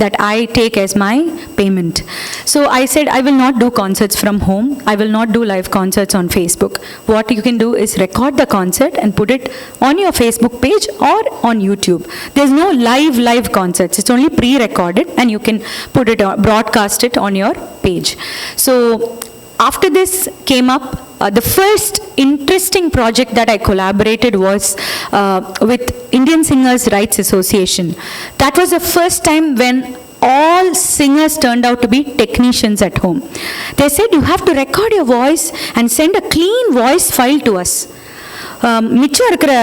that I take as my payment. So I said, I will not do concerts from home. I will not do live concerts on Facebook. What you can do is record the concert and put it on your Facebook page or on YouTube. There's no live concerts. It's only pre-recorded, and you can put it on, broadcast it on your page. So after this came up, the first interesting project that I collaborated was with Indian Singers Rights Association. That was the first time when all singers turned out to be technicians at home. They said, you have to record your voice and send a clean voice file to us. மிச்சம் இருக்கிற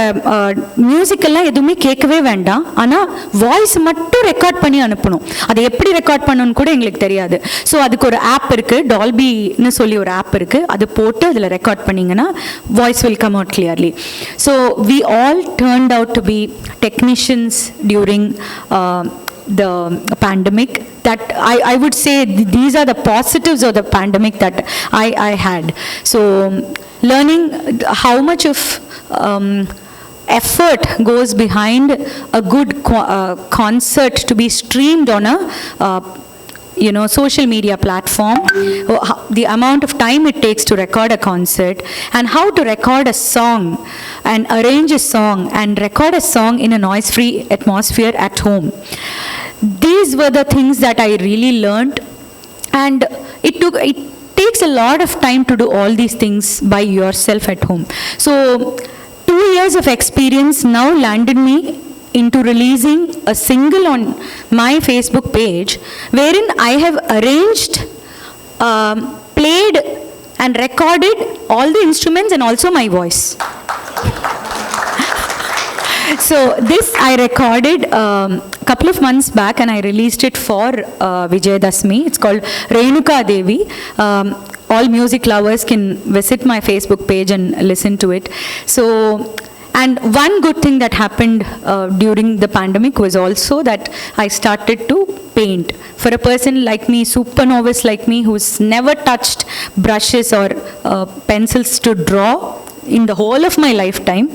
மியூசிக்கெல்லாம் எதுவுமே கேட்கவே வேண்டாம், ஆனால் voice மட்டும் record பண்ணி அனுப்பணும். அதை எப்படி ரெக்கார்ட் பண்ணணும்னு கூட எங்களுக்கு தெரியாது. ஸோ அதுக்கு ஒரு ஆப் இருக்குது, டால்பின்னு சொல்லி ஒரு ஆப் இருக்குது. அது போட்டு அதில் ரெக்கார்ட் பண்ணிங்கன்னா voice will come out clearly. So we all turned out to be technicians during the pandemic. That I would say these are the positives of the pandemic that I had. So learning how much of effort goes behind a good concert to be streamed on a social media platform, the amount of time it takes to record a concert, and how to record a song and arrange a song and record a song in a noise-free atmosphere at home. These were the things that I really learned, and it takes a lot of time to do all these things by yourself at home. So 2 years of experience now landed me into releasing a single on my Facebook page, wherein I have arranged, played and recorded all the instruments and also my voice. So this I recorded a couple of months back, and I released it for Vijayadashmi. It's called Renuka Devi. All music lovers can visit my Facebook page and listen to it. So, and one good thing that happened during the pandemic was also that I started to paint. For a person like me, super novice like me, who's never touched brushes or pencils to draw in the whole of my lifetime,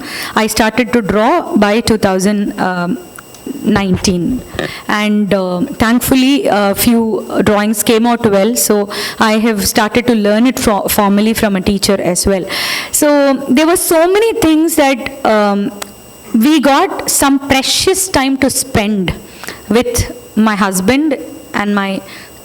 I started to draw by 2019, and thankfully a few drawings came out well, so I have started to learn it formally from a teacher as well. So there were so many things that we got some precious time to spend with my husband and my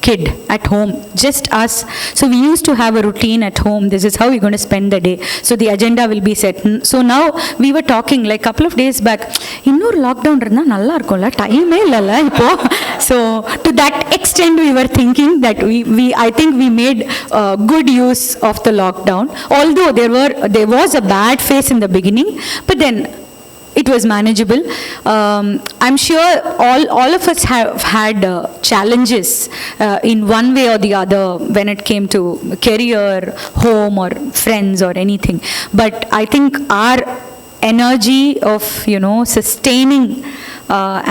kid at home, just us. So we used to have a routine at home. This is how we're going to spend the day. So the agenda will be set. So now we were talking like a couple of days back, innor lockdown irundha nalla irukulla, time e illala ipo. So to that extent we were thinking that we I think we made good use of the lockdown, although there was a bad phase in the beginning, but then it was manageable. I'm sure all of us have had challenges in one way or the other when it came to career, home or friends or anything. But I think our energy of sustaining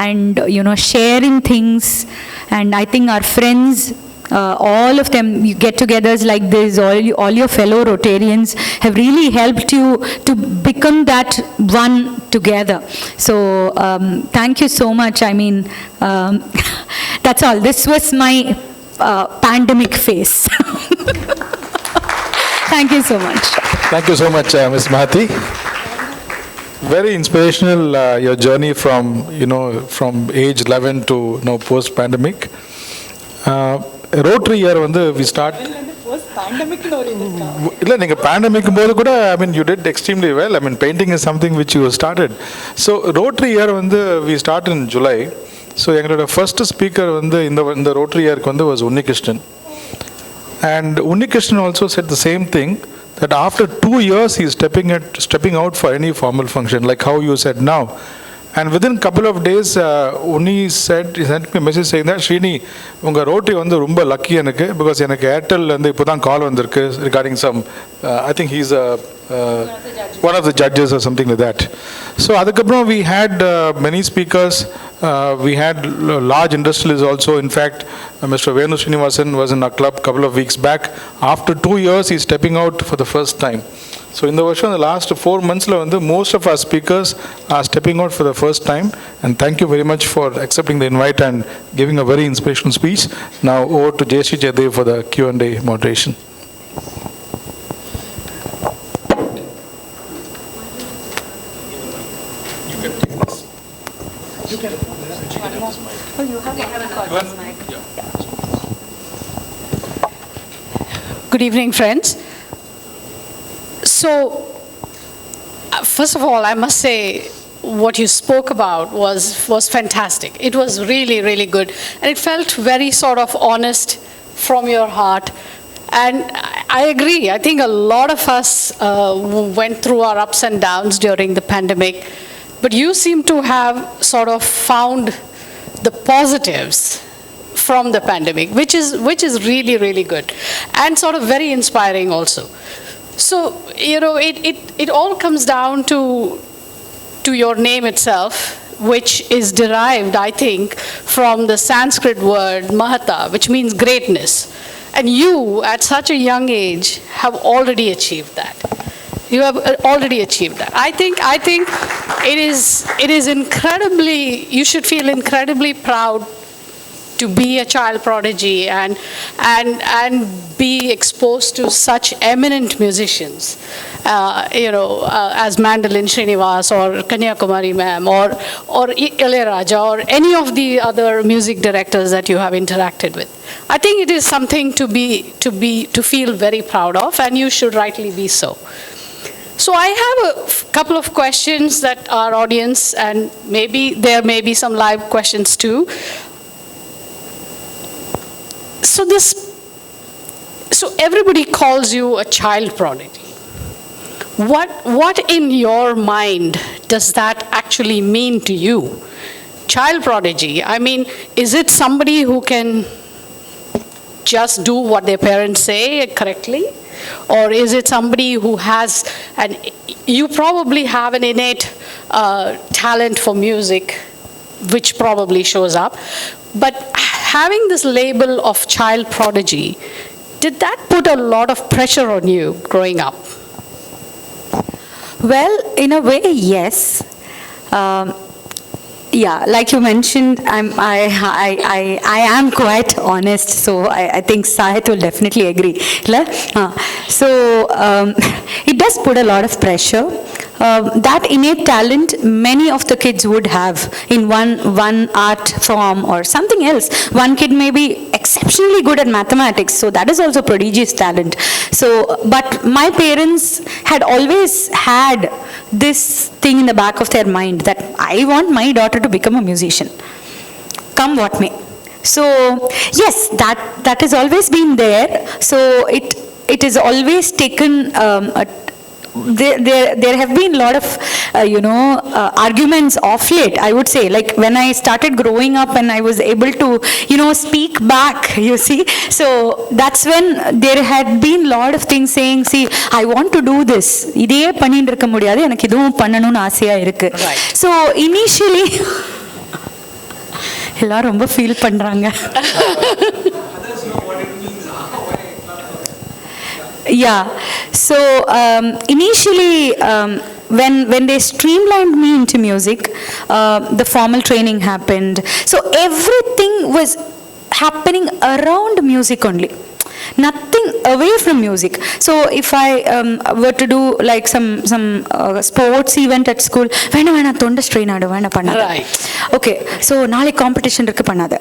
and sharing things, and I think our friends, all of them, you get-togethers like this, all your fellow Rotarians have really helped you to become that one together. So thank you so much. I mean, that's all. This was my pandemic phase. Thank you so much. Thank you so much, Ms. Mahathi. Very inspirational, your journey from age 11 to now post-pandemic. Rotary year we start இல்லை, நீங்கள் pandemic போது கூட you did extremely well. Painting is something which you started. So rotary year we start in July. So எங்களோட first speaker இந்த rotary இயருக்கு was Unnikrishnan. And Unnikrishnan also set the same thing, that after 2 years he is stepping out for any formal function, like how you said now. And within a couple of days, Unni he sent me a message saying that, Srini, unga roti rumba lucky enakku, because enakku Airtel ipo dhaan call vandirukku regarding some, I think he's one of the judges or something like that. So adukapram we had many speakers, we had large industrialists also. In fact, Mr. Venu Srinivasan was in our club a couple of weeks back. After 2 years, he's stepping out for the first time. So in the last 4 months, most of our speakers are stepping out for the first time. And thank you very much for accepting the invite and giving a very inspirational speech. Now over to Jayashree Jaydev for the Q&A moderation. Good evening, friends. So, first of all, I must say what you spoke about was fantastic. It was really, really good. And it felt very sort of honest from your heart. And I agree. I think a lot of us went through our ups and downs during the pandemic. But you seem to have sort of found the positives from the pandemic, which is really, really good and sort of very inspiring also. So, it all comes down to your name itself, which is derived, I think, from the Sanskrit word Mahathi, which means greatness. And you, at such a young age, have already achieved that. You have already achieved that. I think it is incredibly, you should feel incredibly proud to be a child prodigy and be exposed to such eminent musicians, as Mandolin Srinivas or Kanyakumari ma'am or Ilayaraja or any of the other music directors that you have interacted with. I think it is something to feel very proud of, and you should rightly be so. So I have a couple of questions that our audience, and maybe there may be some live questions too. So everybody calls you a child prodigy. What in your mind does that actually mean to you? Child prodigy, I mean, is it somebody who can just do what their parents say correctly? Or is it somebody who has, you probably have an innate talent for music, which probably shows up, but having this label of child prodigy, did that put a lot of pressure on you growing up? Well, in a way, yes. Yeah, like you mentioned, I am quite honest, so I think Sahit will definitely agree. So it does put a lot of pressure. That innate talent many of the kids would have in one art form or something else. One kid may be exceptionally good at mathematics, so that is also prodigious talent. So, but my parents had always had this thing in the back of their mind that I want my daughter to become a musician, come what may. So yes, that has always been there. So it is always taken there have been a lot of arguments of late, I would say, like when I started growing up and I was able to speak back, you see. So that's when there had been a lot of things saying, see, I want to do this, இதே பண்ணிட்டு இருக்க முடியாது, எனக்கு இதுவும் பண்ணணும்னு ஆசையா இருக்கு. So initially எல்லாரும் ரொம்ப ஃபீல் பண்றாங்க. Yeah, so initially when they streamlined me into music, the formal training happened. So everything was happening around music only. Nothing away from music. So if I were to do like some sports event at school, வேணா தொண்டை strain ஆடும், வேணா பண்ணாத. Okay, so நாளைக்கு competition இருக்கு, பண்ணாத.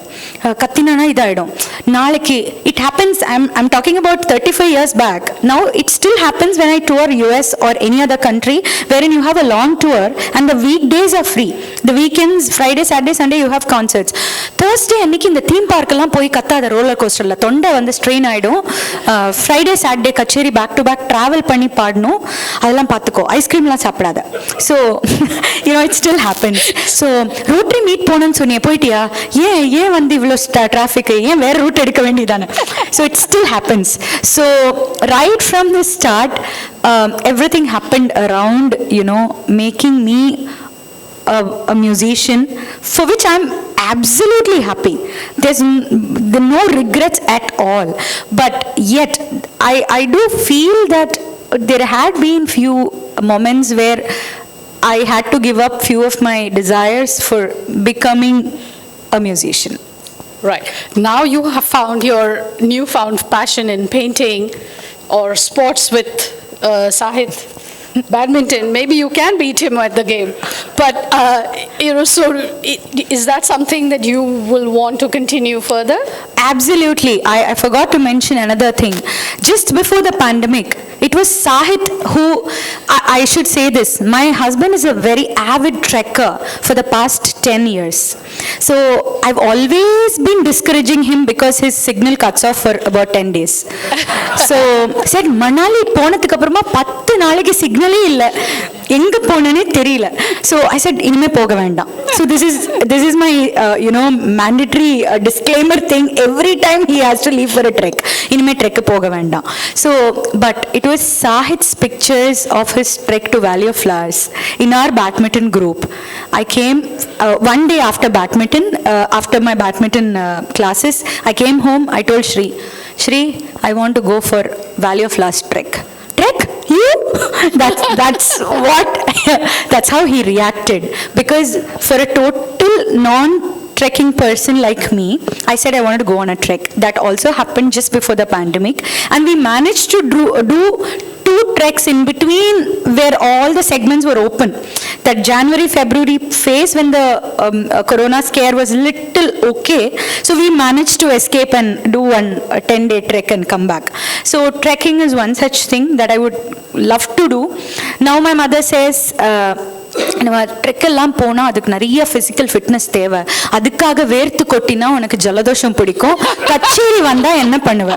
கத்தினா இதாயிடும். நாளைக்கு it happens, I'm talking about 35 years back. Now it still happens when I tour US or any other country wherein you have a long tour and the weekdays are free. The weekends, Friday, Saturday, Sunday you have concerts. Thursday அன்னைக்கு இந்த theme பார்க்கெல்லாம் போய் கத்தாத roller கோஸ்டர்ல தொண்டை வந்து strain ஆயிடும். Friday Saturday கச்சேரி back to back travel பண்ணி பாடணும், அதெல்லாம் பார்த்துக்கோ, ஐஸ்கிரீம்லாம் சாப்பிடாத. So it still happens. So rotary meet போகணுன்னு சொன்னியே, போயிட்டியா? ஏன் வந்து இவ்வளோ டிராஃபிக், ஏன் வேறு ரூட் எடுக்க வேண்டியதானே? So it still happens. So right from the start everything happened around making me a musician, for which I'm absolutely happy. There's no regrets at all. But yet I do feel that there had been few moments where I had to give up few of my desires for becoming a musician. Right. Now you have found your newfound passion in painting or sports with Sahit, badminton. Maybe you can beat him at the game. But, so is that something that you will want to continue further? Absolutely. I forgot to mention another thing. Just before the pandemic, it was Sahit who, I should say this, my husband is a very avid trekker for the past 10 years. So I've always been discouraging him because his signal cuts off for about 10 days. So said, Manali போனதுக்கு அப்புறமா 10 நாளைக்கு சிக்னலே இல்ல, எங்க போனேனே தெரியல. So I said, இனிமே போக வேண்டாம். So this is my mandatory disclaimer thing every time he has to leave for a trek. இனிமே trek போக வேண்டாம். So but it was Sahit's pictures of his trek to Valley of Flowers in our badminton group. I came one day after badminton, after my badminton classes, I came home, I told Shri, I want to go for Valley of Flowers trek. Trek? You? That's what, that's how he reacted. Because for a total non-trekking person like me, I said I wanted to go on a trek. That also happened just before the pandemic. And we managed to do 2 treks in between where all the segments were open. That January-February phase when the corona scare was little okay. So we managed to escape and do a 10-day trek and come back. So trekking is one such thing that I would love to do. Now my mother says, நம்ம trek எல்லாம் போனால் அதுக்கு நிறைய physical fitness தேவை, அதுக்காக வேர்த்து கொட்டினா உனக்கு ஜலதோஷம் பிடிக்கும், கச்சேரி வந்தால் என்ன பண்ணுவ?